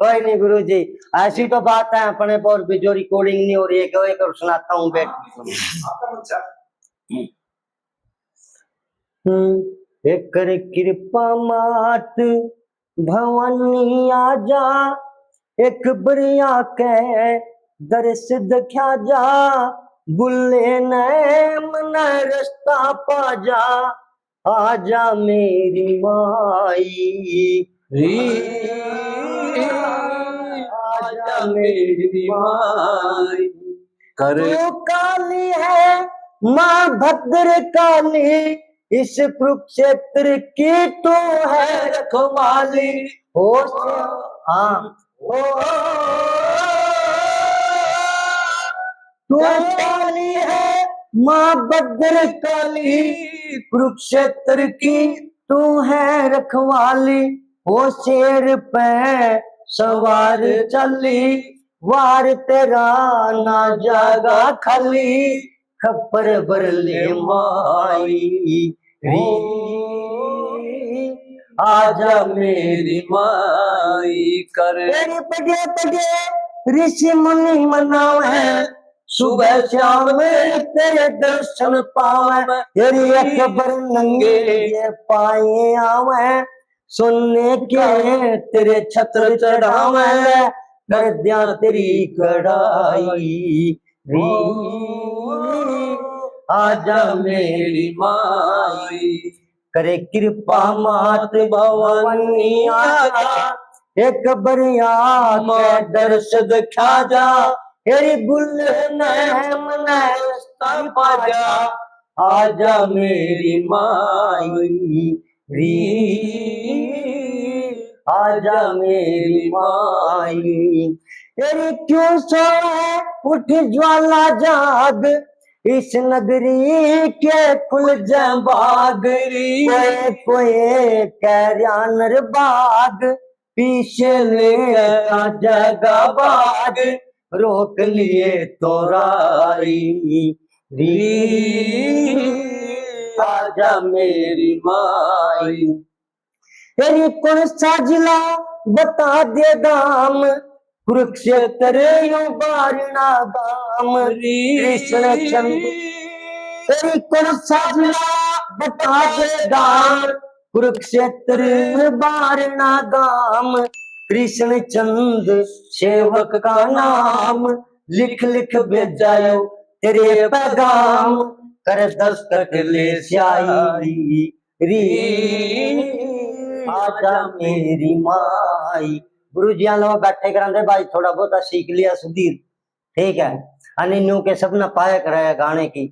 कोई नहीं गुरु जी, ऐसी तो बात है अपने पर भी जो रिकॉर्डिंग नहीं हो रही है, कोई कर सुनाता हूँ बैठ। एक कृपा मात भवानी आजा, एक बरिया के दर्श दिखा जा, बुल्ले ने मन रास्ता पा जा, आजा मेरी माई आजा मेरी माई। तू काली है माँ भद्र काली, इस कुरुक्षेत्र की तू है रखवाली। ओ हाँ ओ तू काली है माँ भद्र काली, कुरुक्षेत्र की तू है रखवाली। ओ शेर पे सवार चली, वार तेरा ना जागा खाली, खप्पर बरले माई आजा मेरी माई। कर पगे पगे ऋषि मुनि मनावे, सुबह शाम तेरे दर्शन पावे, तेरी अकबर नंगे ये पाए आवे, सुनने के तेरे छत्र चढ़ावे, कर दिया तेरी कढ़ाई आजा मेरी माई। करे कृपा मात भवानी आजा, एक बरिया के दर्श दिखा जा, तेरी बुल्ले मन रास्ता पा जा, आजा मेरी माई आजा मेरी माई। तेरी क्यों सोए उठ ज्वाला जाग, इस नगरी के खुल जा बाग, कोई कोई कैरियानर बाग, पीछे ले जगा बाग, रोक लिए तो राई आजा मेरी माई। तेरी कौन सा जिला बता दे दाम, कुरुक्षेत्र यूं बारना गाम कृष्ण चंद्र। तेरी कौन सा जिला बता दे दाम, कुरुक्षेत्र बारना गाम कृष्ण चंद्र सेवक का नाम, लिख लिख भेजायो तेरे पैगाम, कर दस्तक ले स्याही आजा मेरी माई। गुरु जी लोग बैठे करांदे भाई, थोड़ा बहुत सीख लिया सुधीर, ठीक है। अन्य के सब न पाया कराया गाने की।